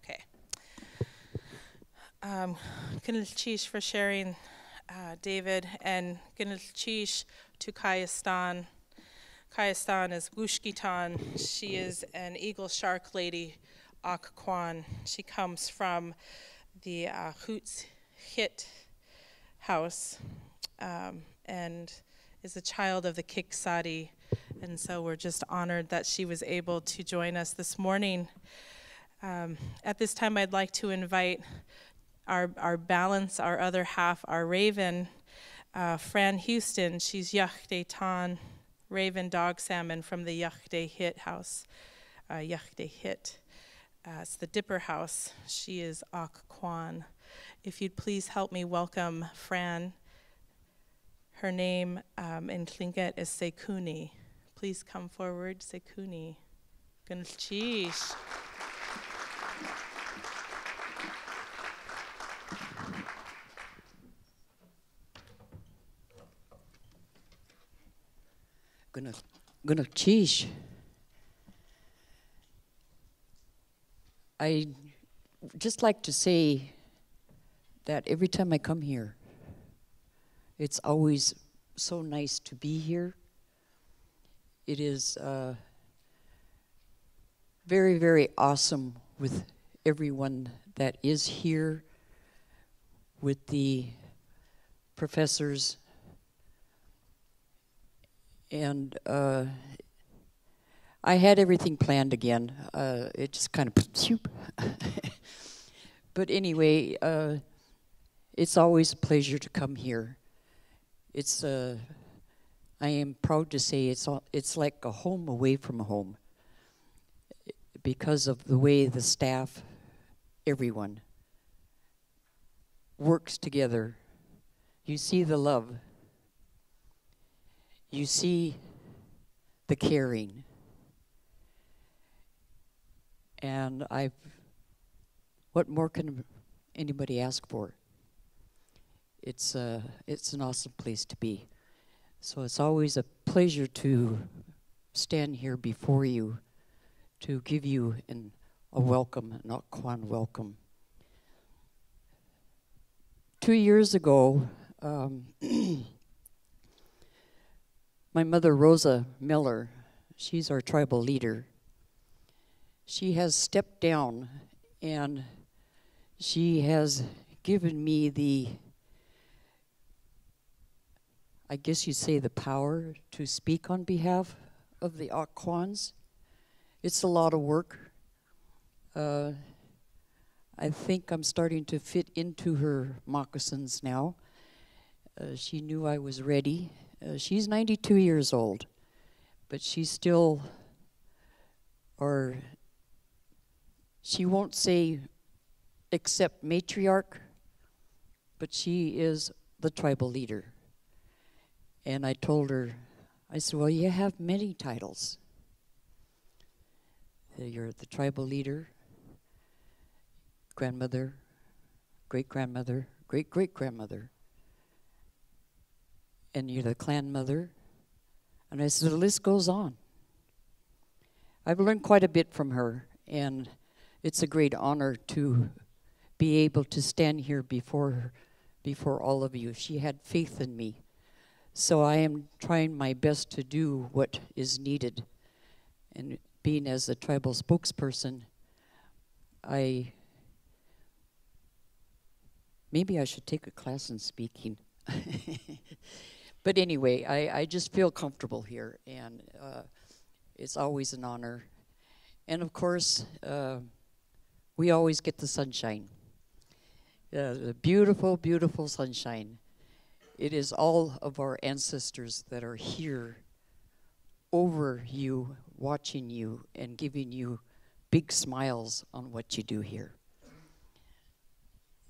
Okay. Gunilchish for sharing, David, and Gunilchish to Kayastan. Kayastan is Wushkitan. She is an eagle shark lady, Akquan. She comes from the Hoots Hit house and is a child of the Kiksadi. And so we're just honored that she was able to join us this morning. At this time, I'd like to invite our balance, our other half, our Raven, Fran Houston. She's Yachte Tan, Raven Dog Salmon from the Yachte Hit house. Yachte Hit. It's the Dipper house. She is Ak Kwan. If you'd please help me welcome Fran. Her name in Tlingit is Sekuni. Please come forward, Sekuni. Gunchish. Gunchish. I just like to say that every time I come here, it's always so nice to be here. It is very, very awesome with everyone that is here, with the professors, and I had everything planned again. It just kind of, but anyway, it's always a pleasure to come here. It's I am proud to say it's like a home away from home because of the way the staff, everyone, works together. You see the love. You see the caring. And what more can anybody ask for? It's an awesome place to be. So it's always a pleasure to stand here before you to give you a welcome, an Akquan welcome. 2 years ago, my mother, Rosa Miller, she's our tribal leader. She has stepped down and she has given me the, I guess you'd say, the power to speak on behalf of the Akquans. It's a lot of work. I think I'm starting to fit into her moccasins now. She knew I was ready. She's 92 years old, but she's still, or she won't say except matriarch, but she is the tribal leader. And I told her, I said, well, you have many titles. You're the tribal leader, grandmother, great-grandmother, great-great-grandmother, and you're the clan mother. And I said, the list goes on. I've learned quite a bit from her, and it's a great honor to be able to stand here before all of you. She had faith in me. So I am trying my best to do what is needed. And being as a tribal spokesperson, maybe I should take a class in speaking. But anyway, I just feel comfortable here, and it's always an honor. And of course, we always get the sunshine. The beautiful, beautiful sunshine. It is all of our ancestors that are here over you, watching you, and giving you big smiles on what you do here.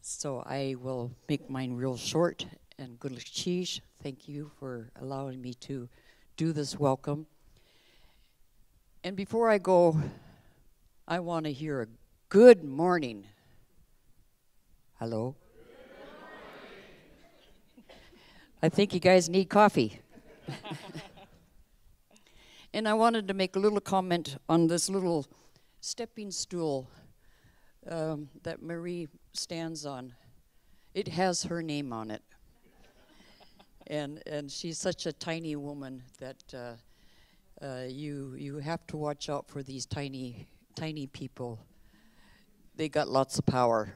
So I will make mine real short. And good Chish, thank you for allowing me to do this welcome. And before I go, I want to hear a good morning. Hello? I think you guys need coffee. And I wanted to make a little comment on this little stepping stool that Marie stands on, it has her name on it. And she's such a tiny woman that you have to watch out for these tiny people. They got lots of power,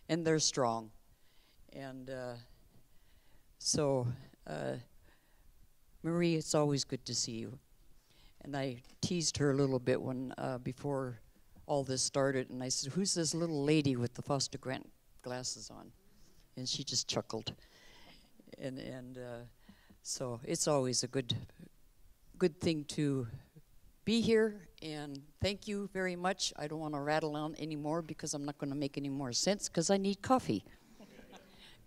and they're strong. And so, Marie, it's always good to see you. And I teased her a little bit when before all this started, and I said, "Who's this little lady with the Foster Grant glasses on?" And she just chuckled. And so it's always a good thing to be here, and thank you very much. I don't want to rattle on anymore because I'm not going to make any more sense because I need coffee.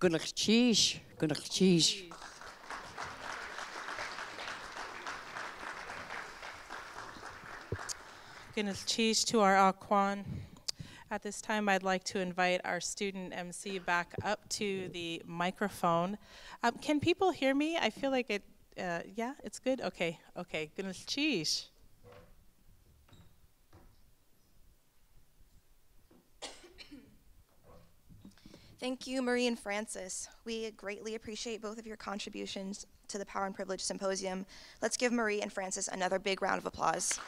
Gunach cheese. Gunach cheese to our Aquan. At this time, I'd like to invite our student MC back up to the microphone. Can people hear me? I feel like it, yeah, it's good? Okay. Gunach cheese. Thank you, Marie and Francis. We greatly appreciate both of your contributions to the Power and Privilege Symposium. Let's give Marie and Francis another big round of applause.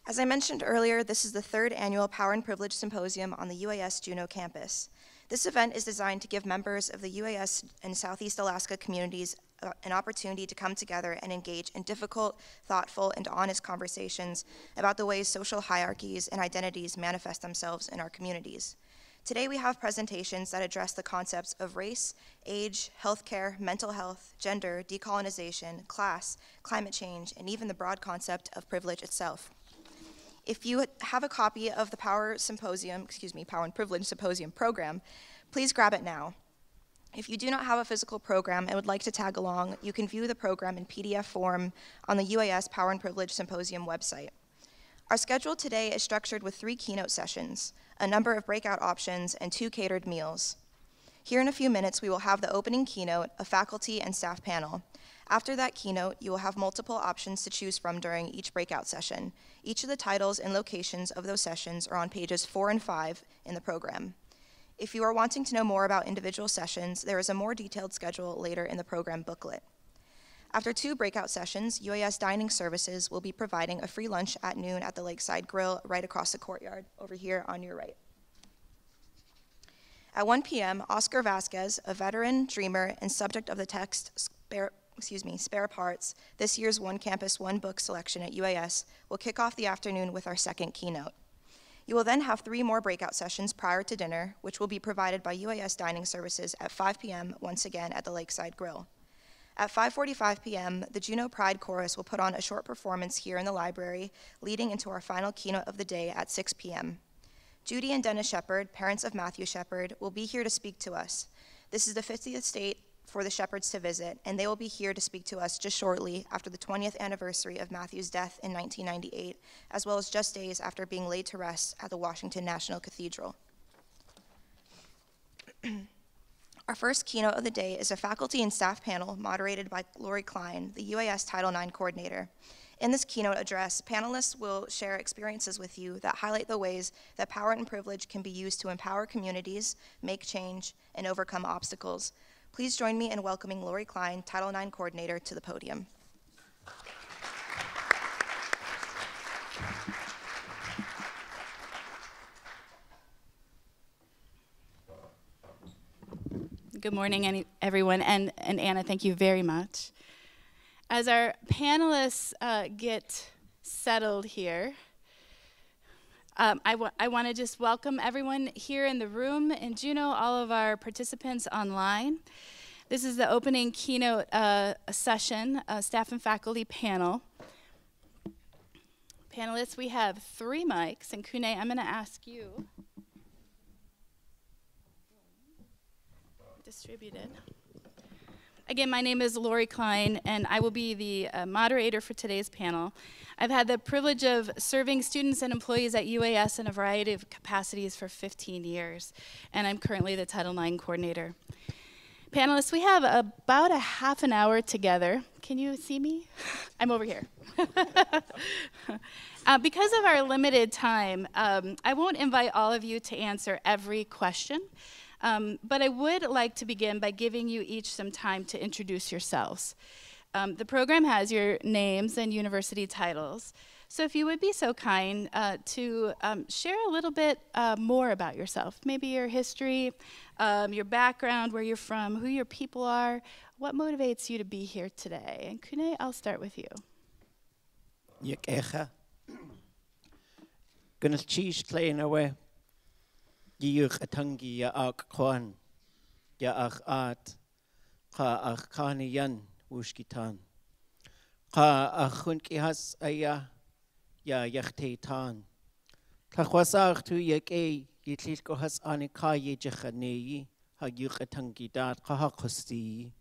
As I mentioned earlier, this is the third annual Power and Privilege Symposium on the UAS Juneau campus. This event is designed to give members of the UAS and Southeast Alaska communities an opportunity to come together and engage in difficult, thoughtful, and honest conversations about the ways social hierarchies and identities manifest themselves in our communities. Today we have presentations that address the concepts of race, age, healthcare, mental health, gender, decolonization, class, climate change, and even the broad concept of privilege itself. If you have a copy of the Power and Privilege Symposium program, please grab it now. If you do not have a physical program and would like to tag along, you can view the program in PDF form on the UAS Power and Privilege Symposium website. Our schedule today is structured with 3 keynote sessions, a number of breakout options, and 2 catered meals. Here in a few minutes, we will have the opening keynote, a faculty and staff panel. After that keynote, you will have multiple options to choose from during each breakout session. Each of the titles and locations of those sessions are on pages 4 and 5 in the program. If you are wanting to know more about individual sessions, there is a more detailed schedule later in the program booklet. After 2 breakout sessions, UAS Dining Services will be providing a free lunch at noon at the Lakeside Grill right across the courtyard, over here on your right. At 1 p.m., Oscar Vasquez, a veteran, dreamer, and subject of the text Spare Parts, this year's One Campus, One Book selection at UAS, will kick off the afternoon with our second keynote. You will then have 3 more breakout sessions prior to dinner, which will be provided by UAS Dining Services at 5 p.m., once again at the Lakeside Grill. At 5:45 p.m., the Juneau Pride Chorus will put on a short performance here in the library, leading into our final keynote of the day at 6 p.m. Judy and Dennis Shepard, parents of Matthew Shepard, will be here to speak to us. This is the 50th state for the Shepards to visit, and they will be here to speak to us just shortly after the 20th anniversary of Matthew's death in 1998, as well as just days after being laid to rest at the Washington National Cathedral. Our first keynote of the day is a faculty and staff panel moderated by Lori Klein, the UAS Title IX coordinator. In this keynote address, panelists will share experiences with you that highlight the ways that power and privilege can be used to empower communities, make change, and overcome obstacles. Please join me in welcoming Lori Klein, Title IX coordinator, to the podium. Good morning, everyone, and Anna, thank you very much. As our panelists get settled here, I want to just welcome everyone here in the room in Juneau, all of our participants online. This is the opening keynote session, staff and faculty panel. Panelists, we have 3 mics, and Kune, I'm going to ask you. Distributed. Again, my name is Lori Klein, and I will be the moderator for today's panel. I've had the privilege of serving students and employees at UAS in a variety of capacities for 15 years, and I'm currently the Title IX coordinator. Panelists, we have about a half an hour together. Can you see me? I'm over here. Because of our limited time, I won't invite all of you to answer every question, but I would like to begin by giving you each some time to introduce yourselves. The program has your names and university titles, so if you would be so kind to share a little bit more about yourself, maybe your history, your background, where you're from, who your people are, what motivates you to be here today. And Kune, I'll start with you. Echa. Gonna cheese clean away. Yuk atangi ya ak kwan. Ya ak at. Ka ak kani yan wushkitan. Ka ak hunki has aya. Ya yakte tan. Ka khwasag tu yak e. Yitlis ko has anika ye jekhaneyi. Ha yuk atangi dat. Ka ha khosti.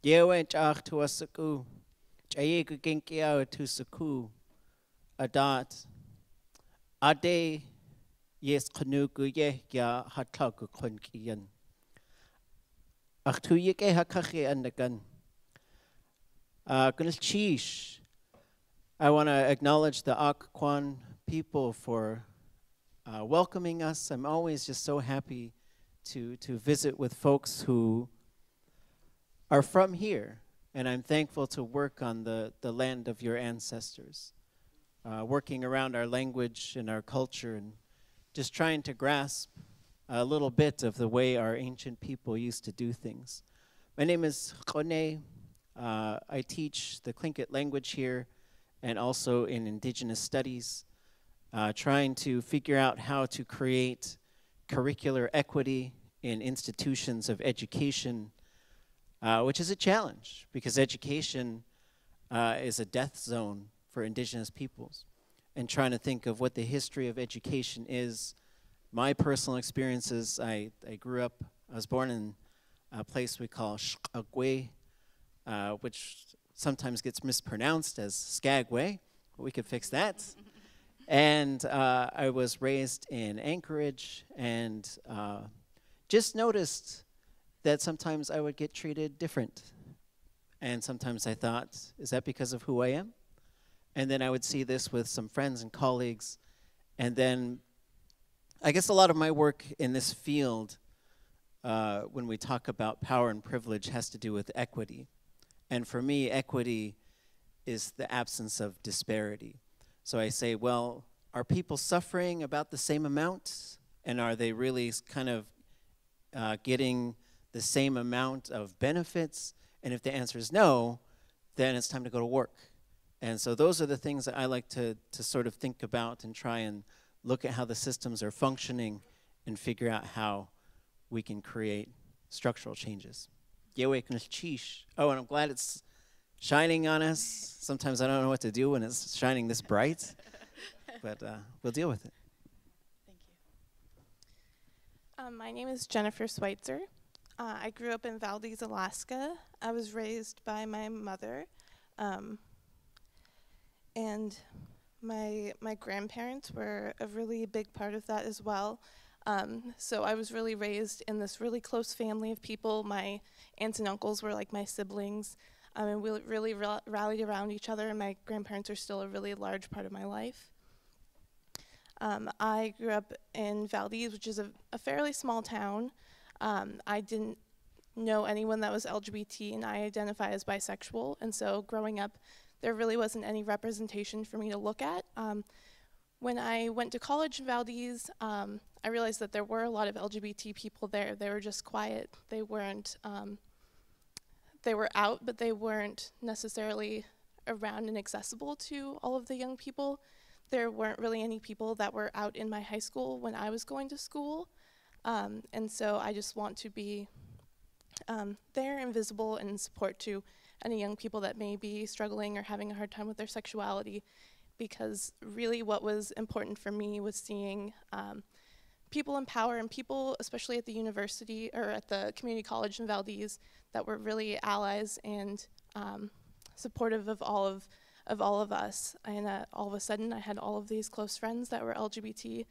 Yewen chach tu asaku. Chayeku genkiao tu saku. Adat. Ade yes kanugu ye ya hatlaku konkiyan. Achtu yeke hakache andagan. Gunil chish. I want to acknowledge the Akquan people for welcoming us. I'm always just so happy to visit with folks who are from here. And I'm thankful to work on the land of your ancestors. Working around our language and our culture and just trying to grasp a little bit of the way our ancient people used to do things. My name is Rone. I teach the Tlingit language here and also in Indigenous studies, trying to figure out how to create curricular equity in institutions of education, which is a challenge because education is a death zone for Indigenous peoples, and trying to think of what the history of education is. My personal experiences, I was born in a place we call Shkagwe, which sometimes gets mispronounced as Skagway, but we could fix that. And I was raised in Anchorage, and just noticed that sometimes I would get treated different. And sometimes I thought, is that because of who I am? And then I would see this with some friends and colleagues. And then I guess a lot of my work in this field, when we talk about power and privilege, has to do with equity. And for me, equity is the absence of disparity. So I say, well, are people suffering about the same amount? And are they really kind of getting the same amount of benefits? And if the answer is no, then it's time to go to work. And so those are the things that I like to sort of think about and try and look at how the systems are functioning and figure out how we can create structural changes. Oh, and I'm glad it's shining on us. Sometimes I don't know what to do when it's shining this bright, but we'll deal with it. Thank you. My name is Jennifer Sweitzer. I grew up in Valdez, Alaska. I was raised by my mother. And my grandparents were a really big part of that as well. So I was really raised in this really close family of people. My aunts and uncles were like my siblings. And we really rallied around each other, and my grandparents are still a really large part of my life. I grew up in Valdez, which is a fairly small town. I didn't know anyone that was LGBT, and I identify as bisexual. And so growing up, there really wasn't any representation for me to look at. When I went to college in Valdez, I realized that there were a lot of LGBT people there. They were just quiet. They weren't, they were out, but they weren't necessarily around and accessible to all of the young people. There weren't really any people that were out in my high school when I was going to school. And so I just want to be there and visible and support to any young people that may be struggling or having a hard time with their sexuality, because really what was important for me was seeing people in power and people, especially at the university or at the community college in Valdez, that were really allies and supportive of all of us. And all of a sudden I had all of these close friends that were LGBT,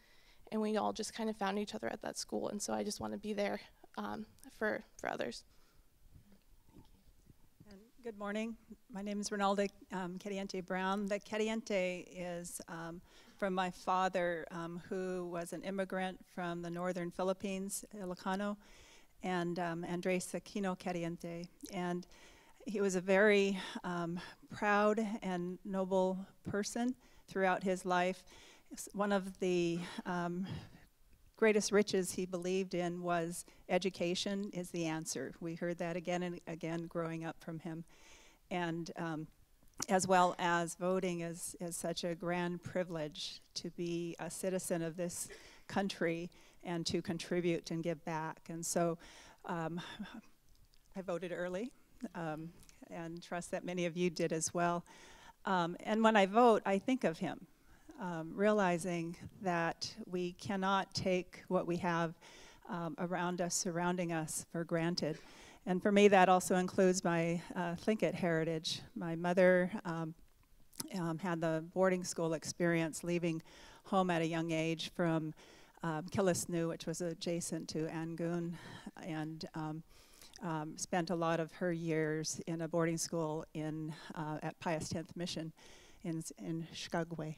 and we all just kind of found each other at that school. And so I just want to be there for others. Good morning. My name is Ronalda, Cadiente-Brown. The Cadiente is from my father, who was an immigrant from the northern Philippines, Ilocano, and Andres Aquino Cadiente. And he was a very proud and noble person throughout his life. One of the greatest riches he believed in was education is the answer. We heard that again and again growing up from him. And as well as voting is such a grand privilege to be a citizen of this country and to contribute and give back. And so I voted early and trust that many of you did as well. And when I vote, I think of him. Realizing that we cannot take what we have around us, surrounding us, for granted. And for me, that also includes my Tlingit heritage. My mother had the boarding school experience, leaving home at a young age from Killisnoo, which was adjacent to Angoon, and spent a lot of her years in a boarding school at Pius X Mission in Chicago.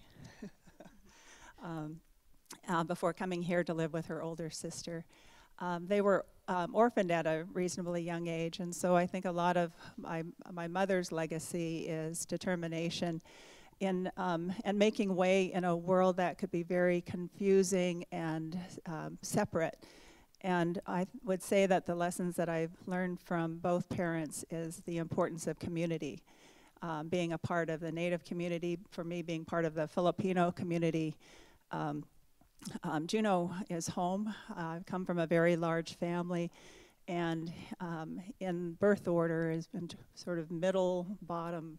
Before coming here to live with her older sister. They were orphaned at a reasonably young age, and so I think a lot of my mother's legacy is determination in and making way in a world that could be very confusing and separate. And I would say that the lessons that I've learned from both parents is the importance of community. Being a part of the Native community, for me being part of the Filipino community. Juneau is home. I've come from a very large family, and in birth order has been sort of middle, bottom,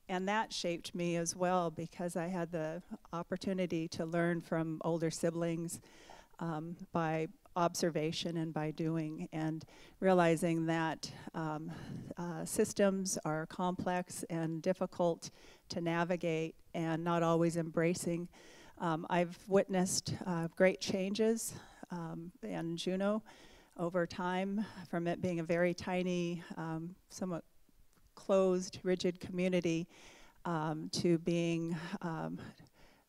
and that shaped me as well because I had the opportunity to learn from older siblings by observation and by doing, and realizing that systems are complex and difficult to navigate and not always embracing. I've witnessed great changes in Juneau over time, from it being a very tiny, somewhat closed, rigid community to being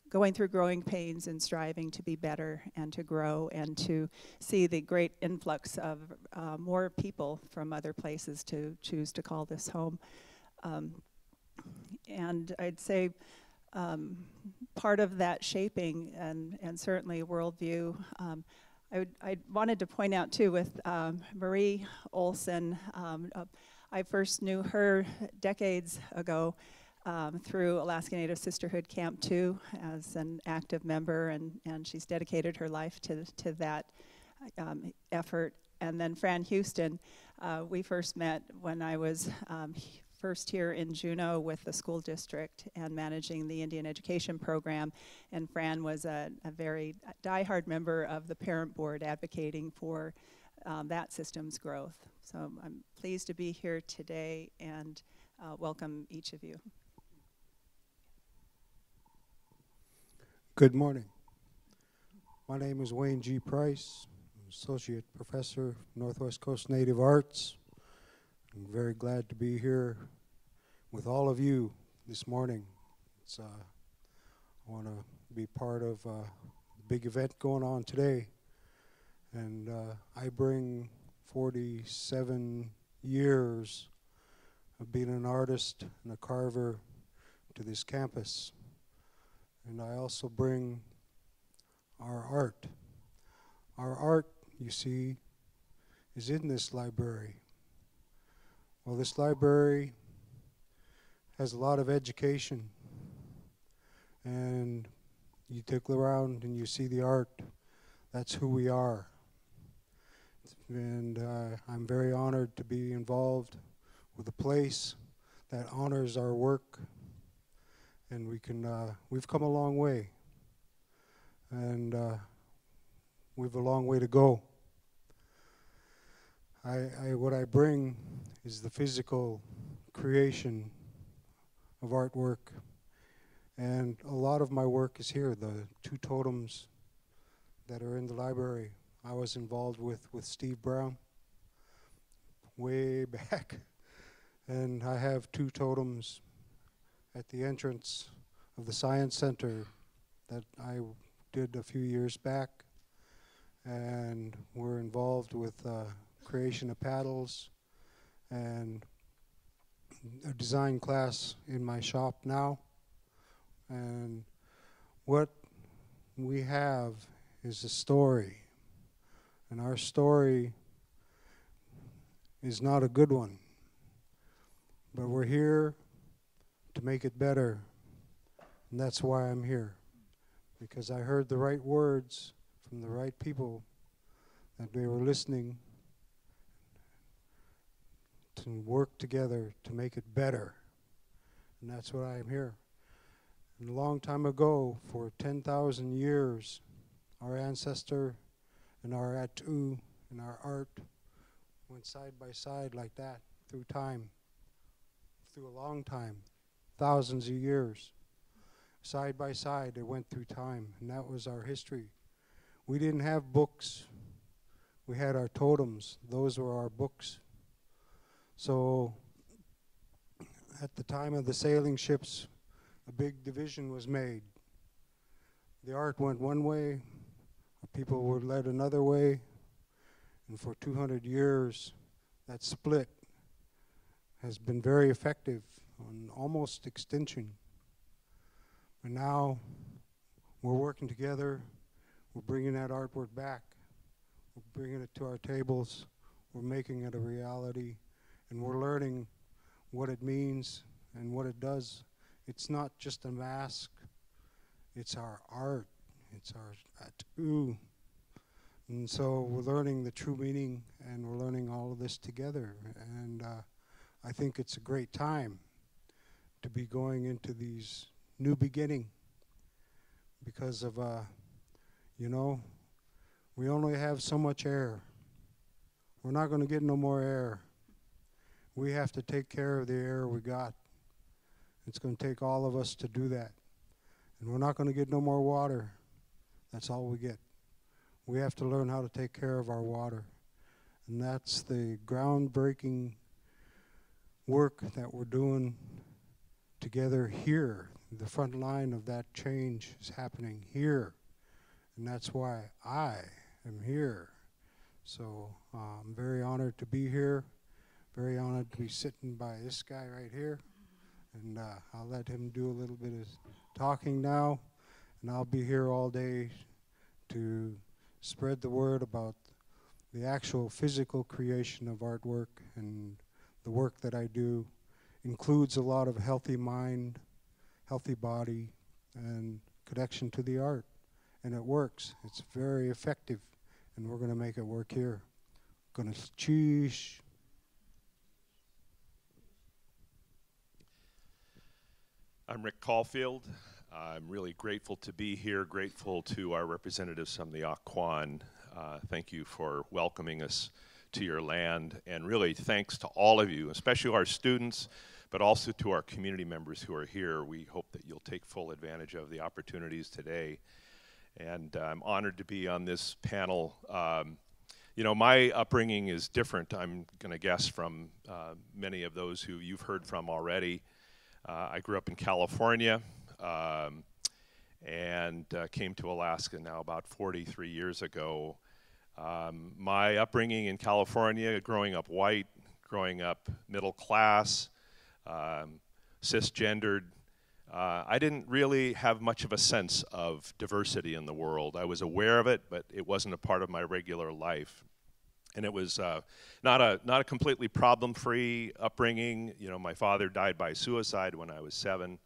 going through growing pains and striving to be better and to grow and to see the great influx of more people from other places to choose to call this home. And I'd say part of that shaping and certainly worldview, I wanted to point out too with Marie Olson. I first knew her decades ago through Alaska Native Sisterhood Camp 2 as an active member, and she's dedicated her life to that effort. And then Fran Houston, we first met when I was first here in Juneau with the school district and managing the Indian education program, and Fran was a very diehard member of the parent board advocating for that system's growth. So I'm pleased to be here today and welcome each of you. Good morning. My name is Wayne G. Price. I'm Associate Professor of Northwest Coast Native Arts. I'm very glad to be here with all of you this morning. I want to be part of the big event going on today. And I bring 47 years of being an artist and a carver to this campus. And I also bring our art. Our art, you see, is in this library. Well, this library has a lot of education. And you take around and you see the art. That's who we are. And I'm very honored to be involved with a place that honors our work. And we've come a long way. And we've a long way to go. What I bring is the physical creation of artwork. And a lot of my work is here, the 2 totems that are in the library. I was involved with Steve Brown way back. And I have 2 totems at the entrance of the Science Center that I did a few years back. And we're involved with creation of paddles and a design class in my shop now. And what we have is a story. And our story is not a good one. But we're here to make it better. And that's why I'm here. Because I heard the right words from the right people, that they were listening to work together to make it better. And that's why I'm here. And a long time ago, for 10,000 years, our ancestor and our atu and our art went side by side like that through time, through a long time, thousands of years. Side by side, they went through time, and that was our history. We didn't have books. We had our totems. Those were our books. So at the time of the sailing ships, a big division was made. The art went one way, people were led another way, and for 200 years, that split has been very effective on almost extinction. And now we're working together. We're bringing that artwork back. We're bringing it to our tables. We're making it a reality. And we're learning what it means and what it does. It's not just a mask. It's our art. It's our tattoo. And so we're learning the true meaning, and we're learning all of this together. And I think it's a great time to be going into these new beginning because of, you know, we only have so much air. We're not going to get no more air. We have to take care of the air we got. It's going to take all of us to do that. And we're not going to get no more water. That's all we get. We have to learn how to take care of our water. And that's the groundbreaking work that we're doing together here. The front line of that change is happening here. And that's why I am here. So I'm very honored to be here. Very honored to be sitting by this guy right here. And I'll let him do a little bit of talking now. And I'll be here all day to spread the word about the actual physical creation of artwork. And the work that I do includes a lot of healthy mind, healthy body, and connection to the art. And it works. It's very effective. And we're going to make it work here. Gonna cheese. I'm Rick Caulfield. I'm really grateful to be here, grateful to our representatives from the Occoquan. Thank you for welcoming us to your land, and really thanks to all of you, especially our students, but also to our community members who are here. We hope that you'll take full advantage of the opportunities today. And I'm honored to be on this panel. You know, my upbringing is different, I'm going to guess, from many of those who you've heard from already. I grew up in California and came to Alaska now about 43 years ago. My upbringing in California, growing up white, growing up middle class, cisgendered, I didn't really have much of a sense of diversity in the world. I was aware of it, but it wasn't a part of my regular life. And it was not a completely problem-free upbringing. You know, my father died by suicide when I was 7,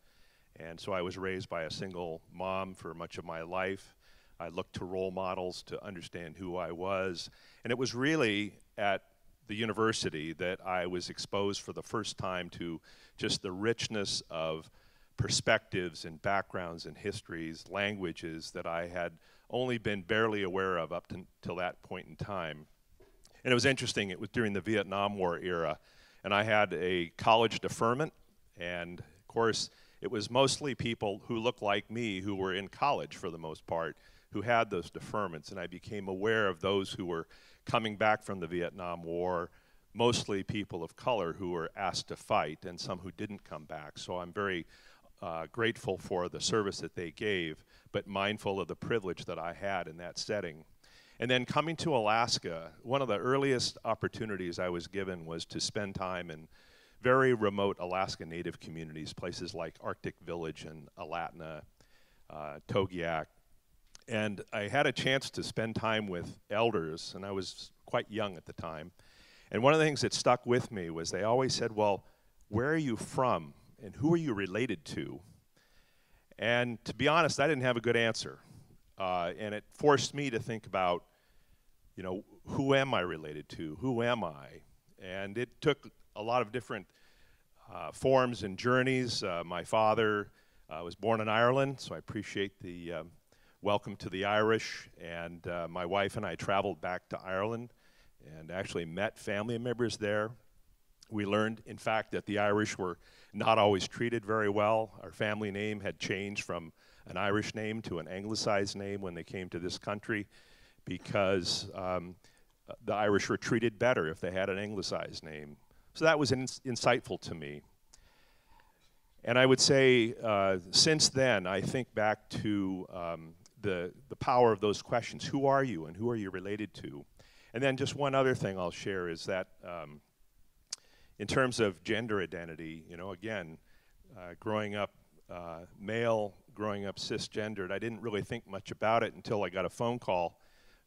and so I was raised by a single mom for much of my life. I looked to role models to understand who I was, and it was really at the university that I was exposed for the first time to just the richness of perspectives and backgrounds and histories, languages that I had only been barely aware of up till that point in time. And it was interesting, it was during the Vietnam War era, and I had a college deferment, and of course it was mostly people who looked like me who were in college for the most part who had those deferments, and I became aware of those who were coming back from the Vietnam War, mostly people of color who were asked to fight and some who didn't come back. So I'm very grateful for the service that they gave, but mindful of the privilege that I had in that setting. And then coming to Alaska, one of the earliest opportunities I was given was to spend time in very remote Alaska Native communities, places like Arctic Village and Alatna, Togiak. And I had a chance to spend time with elders, and I was quite young at the time. And one of the things that stuck with me was they always said, well, where are you from and who are you related to? And to be honest, I didn't have a good answer. And it forced me to think about, you know, who am I related to? Who am I? And it took a lot of different forms and journeys. My father was born in Ireland, so I appreciate the welcome to the Irish. And my wife and I traveled back to Ireland and actually met family members there. We learned, in fact, that the Irish were not always treated very well. Our family name had changed from an Irish name to an anglicized name when they came to this country because the Irish were treated better if they had an anglicized name. So that was insightful to me. And I would say, since then, I think back to the power of those questions. Who are you and who are you related to? And then just one other thing I'll share is that in terms of gender identity, you know, again, growing up male, growing up cisgendered, I didn't really think much about it until I got a phone call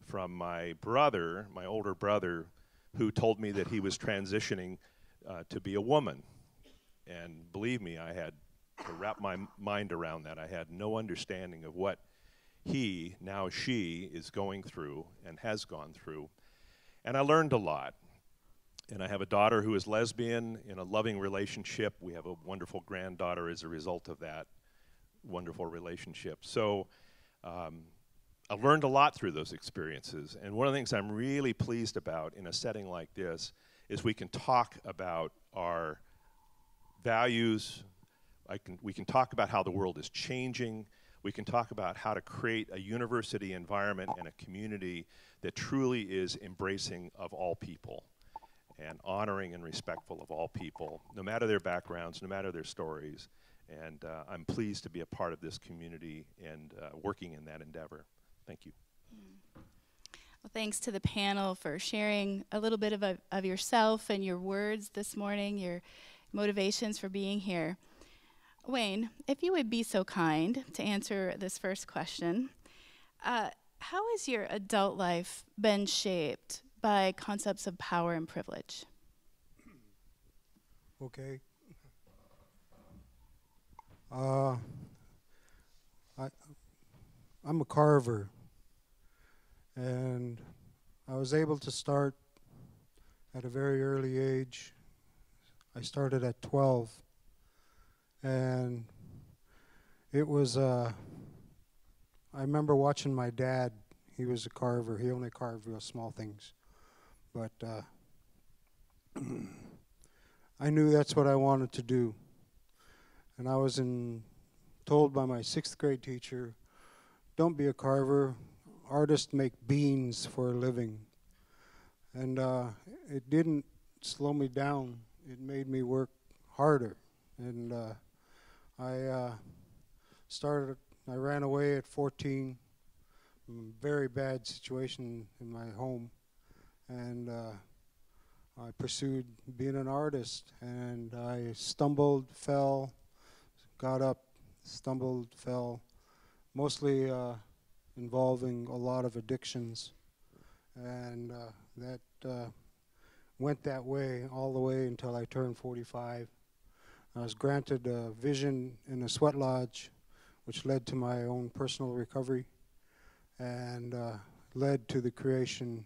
from my brother, my older brother, who told me that he was transitioning to be a woman. And believe me, I had to wrap my mind around that. I had no understanding of what he, now she, is going through and has gone through. And I learned a lot. And I have a daughter who is lesbian in a loving relationship. We have a wonderful granddaughter as a result of that wonderful relationship. So I learned a lot through those experiences. And one of the things I'm really pleased about in a setting like this is we can talk about our values. We can talk about how the world is changing. We can talk about how to create a university environment and a community that truly is embracing of all people and honoring and respectful of all people, no matter their backgrounds, no matter their stories. And I'm pleased to be a part of this community and working in that endeavor. Thank you. Well, thanks to the panel for sharing a little bit of yourself and your words this morning, your motivations for being here. Wayne, if you would be so kind to answer this first question, how has your adult life been shaped by concepts of power and privilege? Okay. I'm a carver, and I was able to start at a very early age. I started at 12, and it was, I remember watching my dad. He was a carver. He only carved real small things. But I knew that's what I wanted to do. And I was told by my 6th grade teacher, don't be a carver. Artists make beans for a living. And it didn't slow me down. It made me work harder. And I ran away at 14 from a very bad situation in my home. And I pursued being an artist, and I stumbled, fell, got up, stumbled, fell, mostly involving a lot of addictions. And that went that way all the way until I turned 45. I was granted a vision in a sweat lodge, which led to my own personal recovery and led to the creation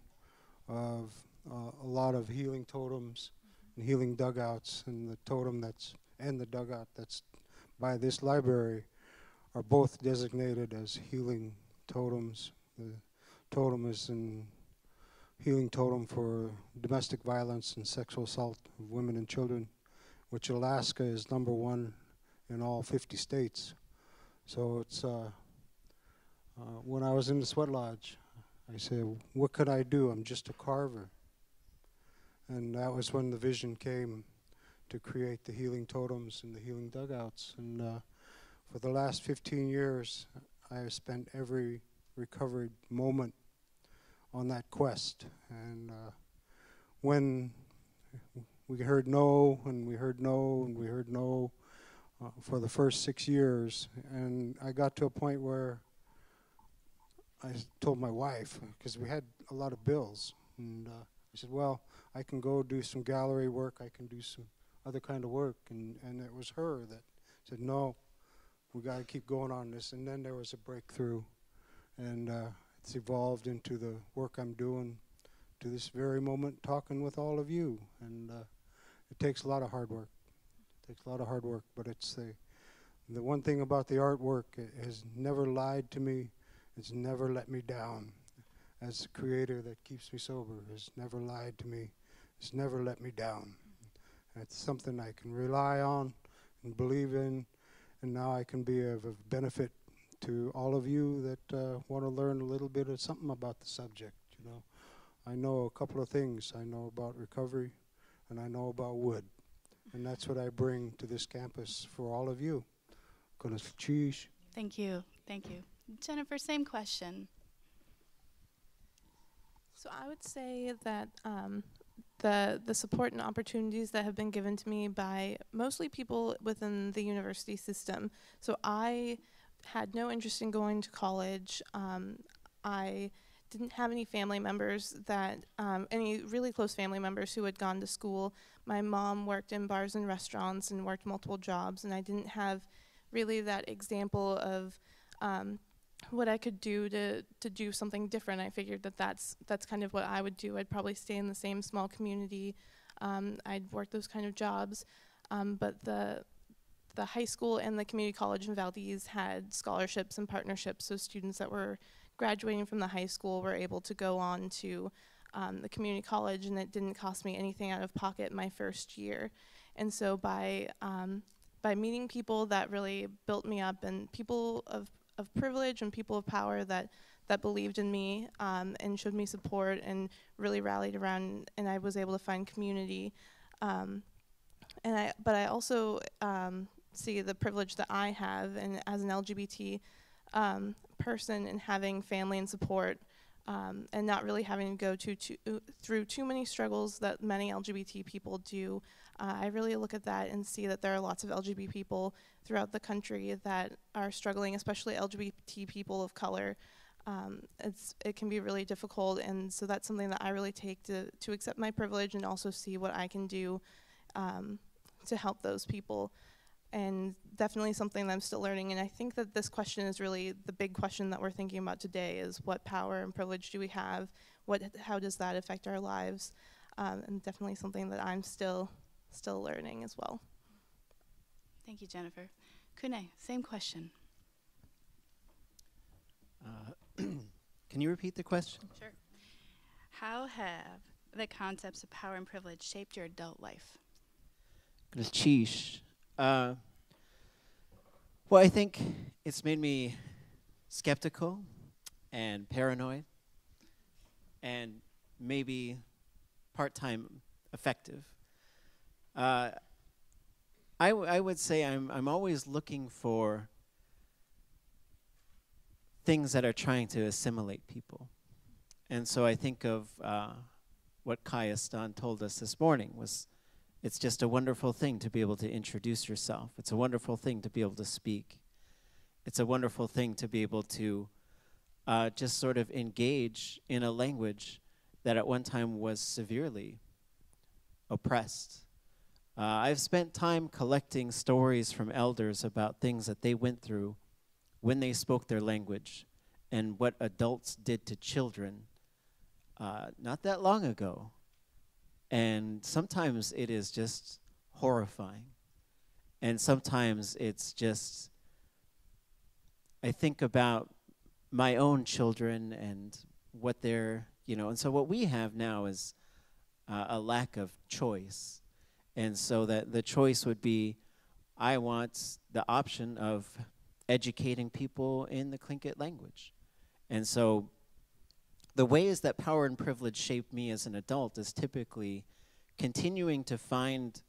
of a lot of healing totems and healing dugouts, and the totem and the dugout that's by this library are both designated as healing totems. The totem is an healing totem for domestic violence and sexual assault of women and children, which Alaska is #1 in all 50 states. So it's when I was in the sweat lodge, I said, what could I do? I'm just a carver. And that was when the vision came to create the healing totems and the healing dugouts. And for the last 15 years, I have spent every recovered moment on that quest. And when we heard no, and we heard no, and we heard no for the first 6 years, and I got to a point where I told my wife, because we had a lot of bills, and I said, well, I can go do some gallery work, I can do some other kind of work, and it was her that said, no, we got to keep going on this. And then there was a breakthrough, and it's evolved into the work I'm doing to this very moment, talking with all of you. And it takes a lot of hard work. It takes a lot of hard work, but it's the one thing about the artwork, it has never lied to me. It's never let me down. As the creator that keeps me sober, has never lied to me. It's never let me down. It's something I can rely on and believe in, and now I can be of benefit to all of you that want to learn a little bit of something about the subject. You know, I know a couple of things. I know about recovery, and I know about wood, and that's what I bring to this campus for all of you. Cheese. Thank you. Thank you. Jennifer, same question. So I would say that the support and opportunities that have been given to me by mostly people within the university system. So I had no interest in going to college. I didn't have any family members that, any really close family members who had gone to school. My mom worked in bars and restaurants and worked multiple jobs, and I didn't have really that example of what I could do to do something different. I figured that that's kind of what I would do. I'd probably stay in the same small community. I'd work those kind of jobs. But the high school and the community college in Valdez had scholarships and partnerships, so students that were graduating from the high school were able to go on to the community college, and it didn't cost me anything out of pocket my first year. And so by meeting people that really built me up, and people of privilege and people of power that believed in me and showed me support and really rallied around, and I was able to find community. But I also see the privilege that I have, and as an LGBT person, and having family and support, and not really having to go through too many struggles that many LGBT people do. I really look at that and see that there are lots of LGBT people throughout the country that are struggling, especially LGBT people of color. It can be really difficult, and so that's something that I really take to accept my privilege and also see what I can do to help those people. And definitely something that I'm still learning. And I think that this question is really the big question that we're thinking about today, is what power and privilege do we have? How does that affect our lives? And definitely something that I'm still learning as well. Thank you, Jennifer. Kune, same question. Can you repeat the question? Sure. How have the concepts of power and privilege shaped your adult life? Sheesh. Well, I think it's made me skeptical and paranoid and maybe part-time effective. I would say I'm always looking for things that are trying to assimilate people. And so I think of what Kayastan told us this morning was, it's just a wonderful thing to be able to introduce yourself. It's a wonderful thing to be able to speak. It's a wonderful thing to be able to just sort of engage in a language that at one time was severely oppressed. I've spent time collecting stories from elders about things that they went through when they spoke their language and what adults did to children not that long ago. And sometimes it is just horrifying. And sometimes it's just, I think about my own children and what they're, and so what we have now is a lack of choice. And so that the choice would be, I want the option of educating people in the Tlingit language. And so the ways that power and privilege shaped me as an adult is typically continuing to find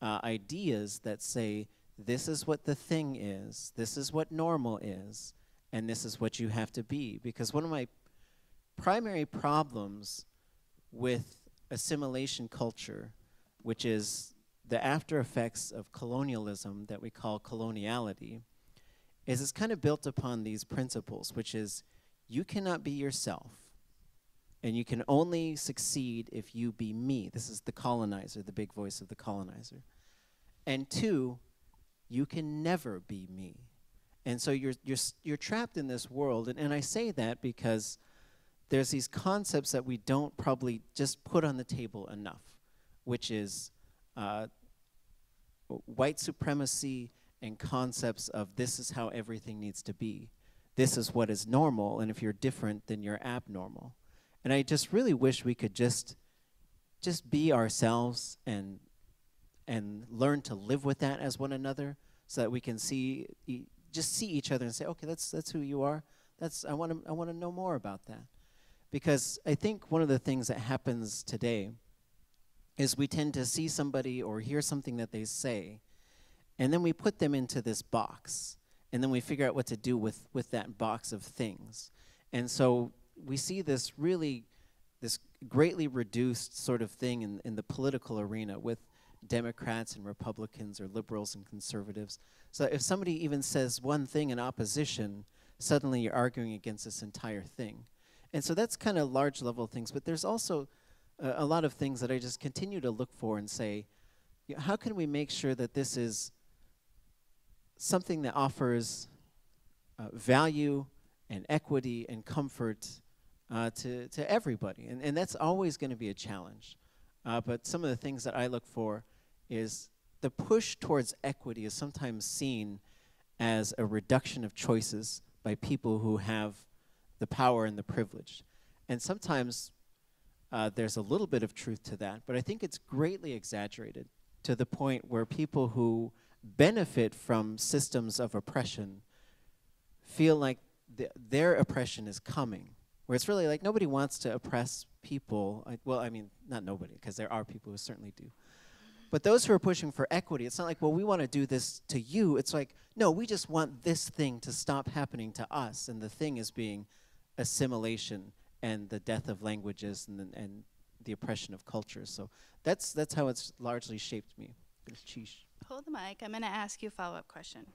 ideas that say, this is what the thing is, this is what normal is, and this is what you have to be. Because one of my primary problems with assimilation culture, which is the after effects of colonialism that we call coloniality, is it's kind of built upon these principles, which is you cannot be yourself, and you can only succeed if you be me. This is the colonizer, the big voice of the colonizer. And two, you can never be me. And so you're trapped in this world, and I say that because there's these concepts that we don't probably just put on the table enough, which is white supremacy and concepts of this is how everything needs to be. This is what is normal, and if you're different, then you're abnormal. And I just really wish we could just be ourselves and learn to live with that as one another, so that we can see each other and say, okay, that's who you are. I want to know more about that. Because I think one of the things that happens today is we tend to see somebody or hear something that they say, and then we put them into this box, and then we figure out what to do with that box of things. And so we see this greatly reduced sort of thing in the political arena with Democrats and Republicans or liberals and conservatives. So if somebody even says one thing in opposition, suddenly you're arguing against this entire thing. And so that's kind of large level things, but there's also a lot of things that I just continue to look for and say, how can we make sure that this is something that offers value and equity and comfort to everybody? And that's always going to be a challenge. But some of the things that I look for is the push towards equity is sometimes seen as a reduction of choices by people who have the power and the privilege. And sometimes there's a little bit of truth to that, but I think it's greatly exaggerated to the point where people who benefit from systems of oppression feel like their oppression is coming, where it's really like nobody wants to oppress people. Well, I mean, not nobody, because there are people who certainly do. But those who are pushing for equity, it's not like, well, we want to do this to you. It's like, no, we just want this thing to stop happening to us, and the thing is being assimilation and the death of languages and the oppression of cultures. So that's how it's largely shaped me. Sheesh. Hold the mic. I'm going to ask you a follow-up question.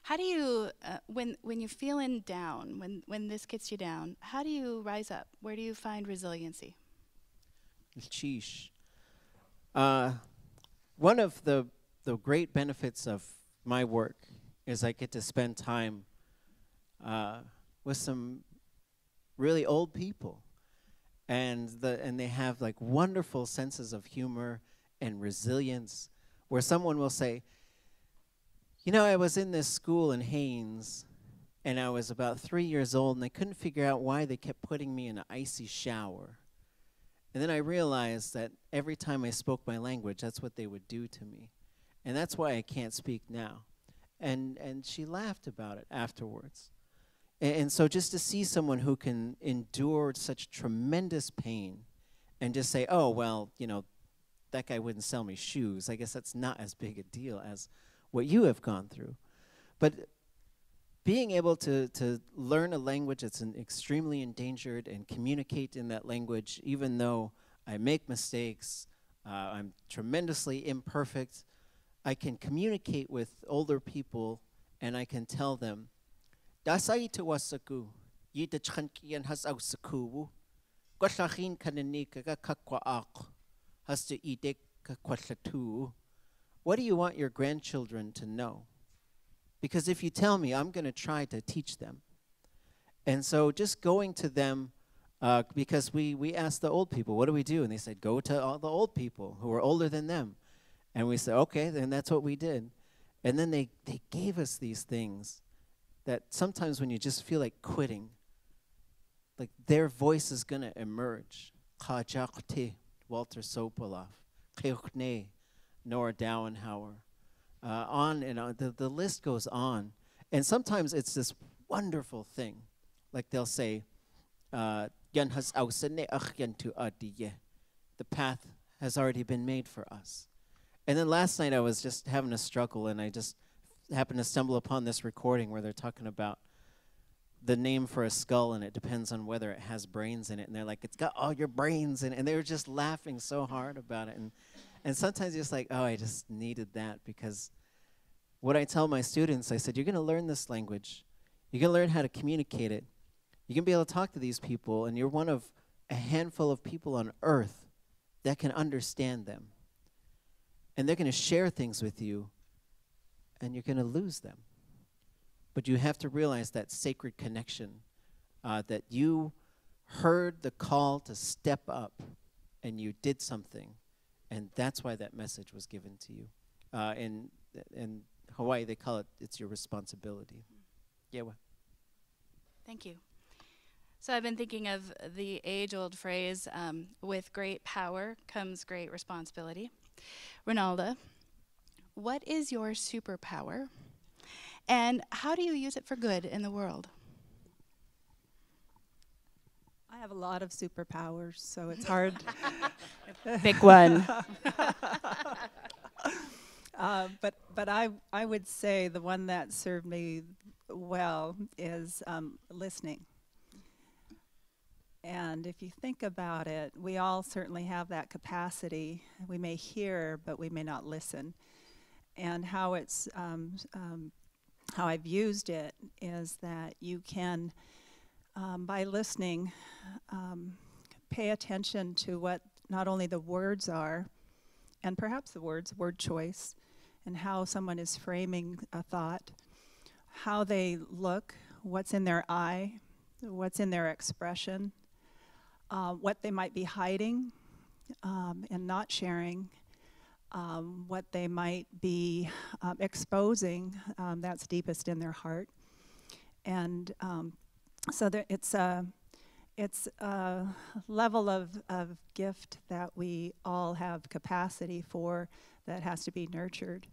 How do you, when you're feeling down, when this gets you down, how do you rise up? Where do you find resiliency? Sheesh. One of the great benefits of my work is I get to spend time with some really old people, and they have like wonderful senses of humor and resilience, where someone will say, you know, I was in this school in Haines, and I was about 3 years old, and I couldn't figure out why they kept putting me in an icy shower. And then I realized that every time I spoke my language, that's what they would do to me. And that's why I can't speak now. And she laughed about it afterwards. And so just to see someone who can endure such tremendous pain and just say, oh, well, you know, that guy wouldn't sell me shoes. I guess that's not as big a deal as what you have gone through. But being able to learn a language that's extremely endangered and communicate in that language, even though I make mistakes, I'm tremendously imperfect, I can communicate with older people and I can tell them, dasai to wasaku, yita chankian has au saku, kwashahin kananika kakwa ak, has to idek kakwashatu. What do you want your grandchildren to know? Because if you tell me, I'm going to try to teach them. And so just going to them, because we asked the old people, what do we do? And they said, go to all the old people who are older than them. And we said, okay, then that's what we did. And then they gave us these things that sometimes when you just feel like quitting, like their voice is going to emerge. Walter Sopoloff, Nora Dowenhauer. On and on. The list goes on. And sometimes it's this wonderful thing. Like they'll say, the path has already been made for us. And then last night I was just having a struggle, and I just happened to stumble upon this recording where they're talking about the name for a skull, and it depends on whether it has brains in it. And they're like, it's got all your brains in it. And they were just laughing so hard about it. And sometimes you're just like, oh, I just needed that, because what I tell my students, I said, you're going to learn this language. You're going to learn how to communicate it. You're going to be able to talk to these people, and you're one of a handful of people on earth that can understand them. And they're going to share things with you, and you're going to lose them. But you have to realize that sacred connection, that you heard the call to step up, and you did something, and that's why that message was given to you. In Hawaii, they call it, it's your responsibility. Yeah. Thank you. So I've been thinking of the age-old phrase, with great power comes great responsibility. Ronalda, what is your superpower, and how do you use it for good in the world? I have a lot of superpowers, so it's hard. Pick one. But I would say the one that served me well is listening. And if you think about it, we all certainly have that capacity. We may hear, but we may not listen. And how it's how I've used it is that you can, by listening, pay attention to what not only the words are, and perhaps the word choice, and how someone is framing a thought, how they look, what's in their eye, what's in their expression, what they might be hiding and not sharing, what they might be exposing that's deepest in their heart. And so it's a level of gift that we all have capacity for that has to be nurtured.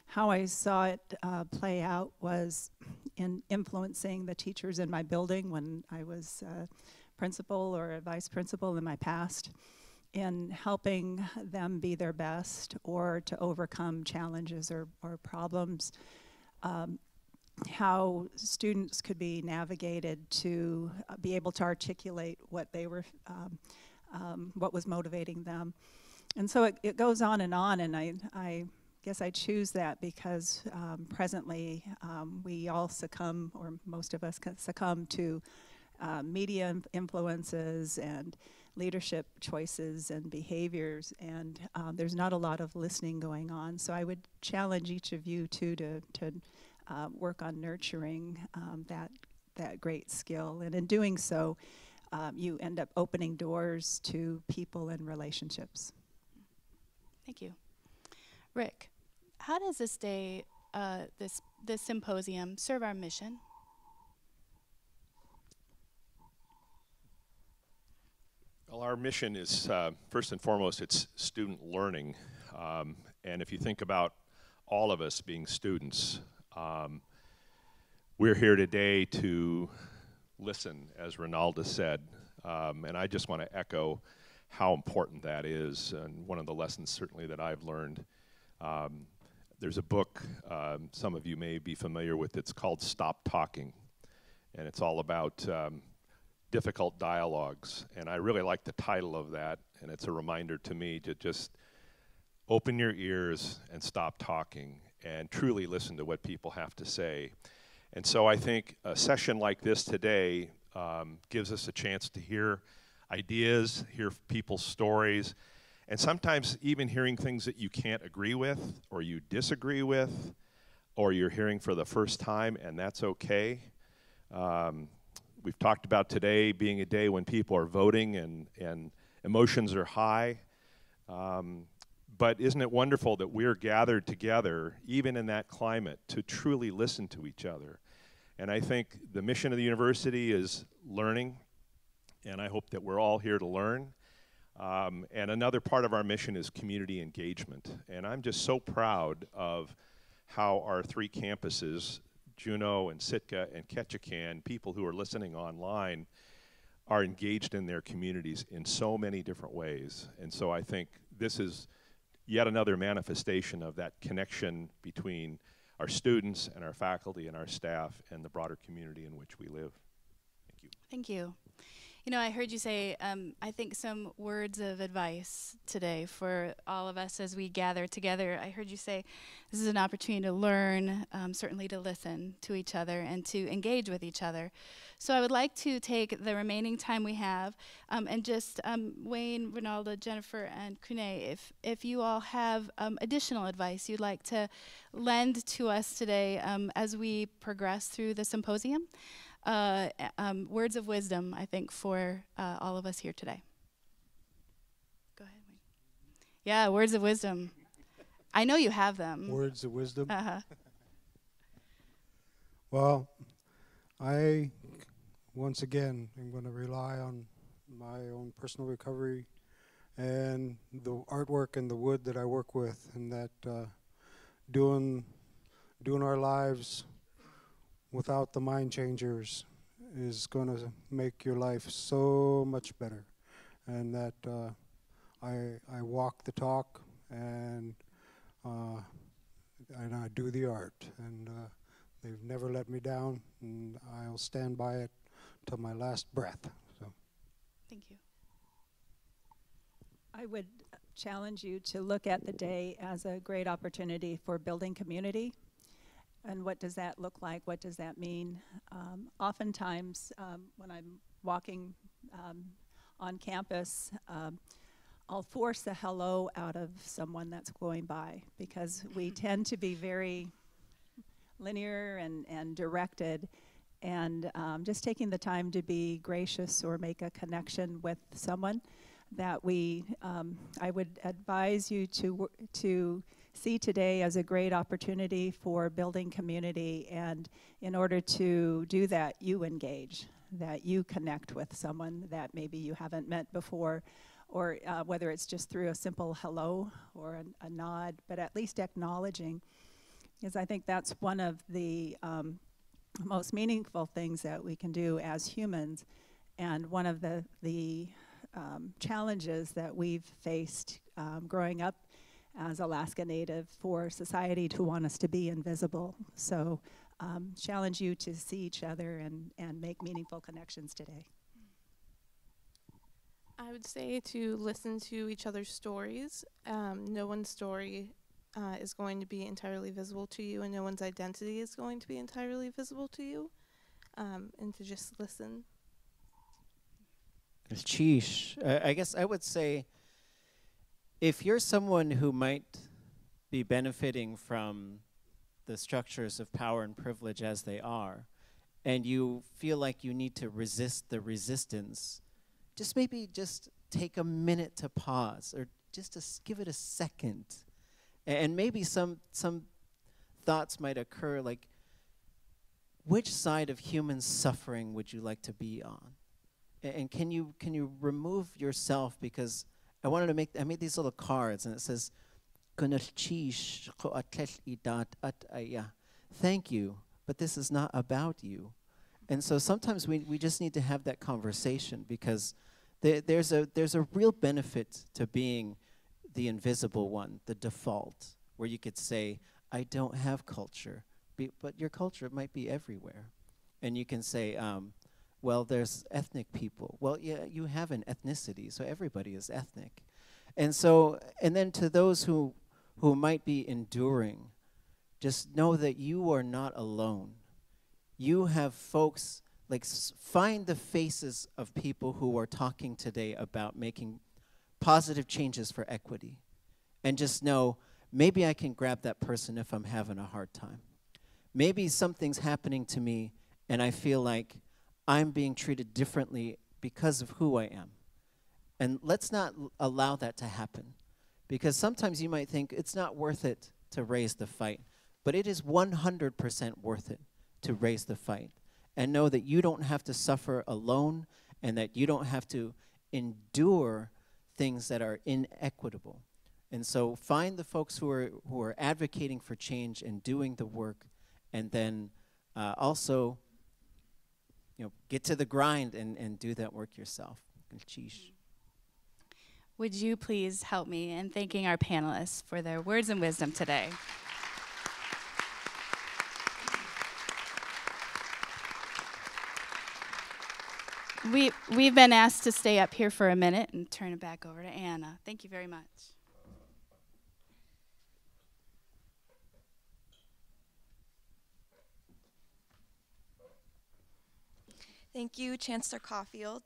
How I saw it play out was in influencing the teachers in my building when I was principal or a vice principal in my past, in helping them be their best or to overcome challenges or problems. How students could be navigated to be able to articulate what they were, what was motivating them. And so it goes on, and I guess I choose that because presently we all succumb, or most of us succumb to media influences and leadership choices and behaviors, and there's not a lot of listening going on. So I would challenge each of you to work on nurturing that great skill, and in doing so, you end up opening doors to people and relationships. Thank you. Rick, how does this day, this symposium serve our mission? Well, our mission is, first and foremost, it's student learning. And if you think about all of us being students, we're here today to listen, as Ronalda said. And I just want to echo how important that is, and one of the lessons certainly that I've learned. There's a book, some of you may be familiar with, it's called Stop Talking. And it's all about difficult dialogues, and I really like the title of that, and it's a reminder to me to just open your ears and stop talking and truly listen to what people have to say. And so I think a session like this today gives us a chance to hear ideas, hear people's stories, and sometimes even hearing things that you can't agree with or you disagree with or you're hearing for the first time, and that's okay. We've talked about today being a day when people are voting and emotions are high. But isn't it wonderful that we're gathered together, even in that climate, to truly listen to each other? And I think the mission of the university is learning, and I hope that we're all here to learn. And another part of our mission is community engagement. And I'm just so proud of how our three campuses, Juneau and Sitka and Ketchikan, people who are listening online, are engaged in their communities in so many different ways. And so I think this is yet another manifestation of that connection between our students and our faculty and our staff and the broader community in which we live. Thank you. Thank you. You know, I heard you say, I think some words of advice today for all of us as we gather together. I heard you say this is an opportunity to learn, certainly to listen to each other and to engage with each other. So I would like to take the remaining time we have and just Wayne, Ronalda, Jennifer, and Kune, if you all have additional advice you'd like to lend to us today as we progress through the symposium. Words of wisdom, I think, for all of us here today. Go ahead, Wayne. Yeah, words of wisdom. I know you have them. Words of wisdom. Uh-huh. Well, I, once again, am going to rely on my own personal recovery and the artwork and the wood that I work with, and that doing our lives without the mind changers is going to make your life so much better. And that I walk the talk, and I do the art. And they've never let me down, and I'll stand by it till my last breath. So. Thank you. I would challenge you to look at the day as a great opportunity for building community. And what does that look like? What does that mean? Oftentimes, when I'm walking on campus, I'll force a hello out of someone that's going by, because we tend to be very linear and directed. And just taking the time to be gracious or make a connection with someone that I would advise you to see today as a great opportunity for building community. And in order to do that, you engage, that you connect with someone that maybe you haven't met before, or whether it's just through a simple hello or a nod, but at least acknowledging, because I think that's one of the most meaningful things that we can do as humans. And one of the challenges that we've faced growing up as Alaska Native, for society to want us to be invisible. So challenge you to see each other and make meaningful connections today. I would say to listen to each other's stories. No one's story is going to be entirely visible to you, and no one's identity is going to be entirely visible to you, and to just listen. Sheesh. I guess I would say, if you're someone who might be benefiting from the structures of power and privilege as they are, and you feel like you need to resist the resistance, maybe take a minute to pause, or just to give it a second. And maybe some thoughts might occur, like, which side of human suffering would you like to be on? And can you remove yourself? Because I made these little cards, and it says, thank you, but this is not about you. And so sometimes we just need to have that conversation, because there's a real benefit to being the invisible one, the default, where you could say, I don't have culture, but your culture might be everywhere. And you can say, well, there's ethnic people. Well, yeah, you have an ethnicity, so everybody is ethnic. And then to those who might be enduring, just know that you are not alone. You have folks, find the faces of people who are talking today about making positive changes for equity. And just know, maybe I can grab that person if I'm having a hard time. Maybe something's happening to me and I feel like I'm being treated differently because of who I am. And let's not allow that to happen. Because sometimes you might think it's not worth it to raise the fight, but it is 100% worth it to raise the fight. And know that you don't have to suffer alone, and that you don't have to endure things that are inequitable. And so find the folks who are advocating for change and doing the work, and then also get to the grind and do that work yourself. Sheesh. would you please help me in thanking our panelists for their words and wisdom today? We've been asked to stay up here for a minute and turn it back over to Anna. Thank you very much. Thank you, Chancellor Caulfield,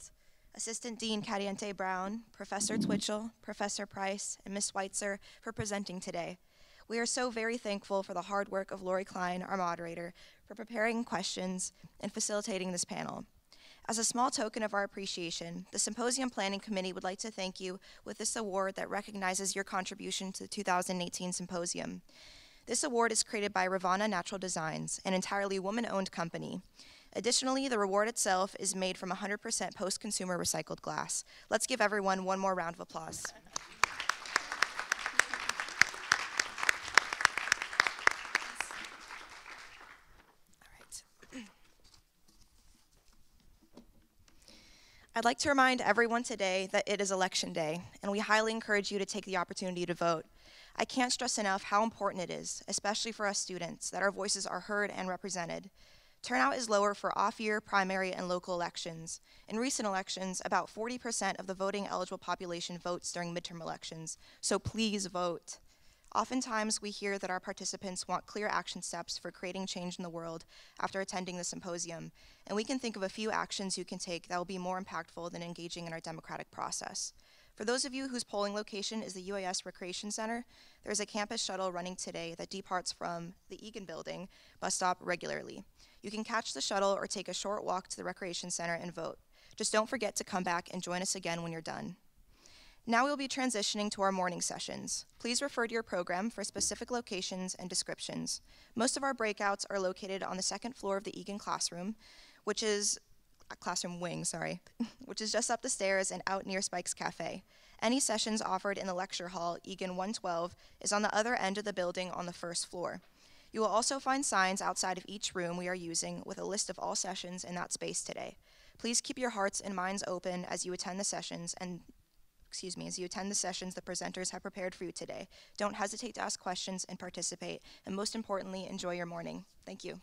Assistant Dean Cadiente-Brown, Professor Twitchell, Professor Price, and Ms. Sweitzer for presenting today. We are so very thankful for the hard work of Lori Klein, our moderator, for preparing questions and facilitating this panel. As a small token of our appreciation, the Symposium Planning Committee would like to thank you with this award that recognizes your contribution to the 2018 Symposium. This award is created by Ravana Natural Designs, an entirely woman-owned company. Additionally, the reward itself is made from 100% post-consumer recycled glass. Let's give everyone one more round of applause. I'd like to remind everyone today that it is Election Day, and we highly encourage you to take the opportunity to vote. I can't stress enough how important it is, especially for us students, that our voices are heard and represented. Turnout is lower for off-year, primary, and local elections. In recent elections, about 40% of the voting eligible population votes during midterm elections, so please vote. Oftentimes, we hear that our participants want clear action steps for creating change in the world after attending the symposium, and we can think of a few actions you can take that will be more impactful than engaging in our democratic process. For those of you whose polling location is the UAS Recreation Center, there's a campus shuttle running today that departs from the Egan building bus stop regularly. You can catch the shuttle or take a short walk to the Recreation Center and vote. Just don't forget to come back and join us again when you're done. Now we'll be transitioning to our morning sessions. Please refer to your program for specific locations and descriptions. Most of our breakouts are located on the second floor of the Egan classroom, which is classroom wing, which is just up the stairs and out near Spike's Cafe. Any sessions offered in the lecture hall, Egan 112, is on the other end of the building on the first floor. You will also find signs outside of each room we are using with a list of all sessions in that space today. Please keep your hearts and minds open as you attend the sessions the presenters have prepared for you today. Don't hesitate to ask questions and participate, and most importantly, enjoy your morning. Thank you.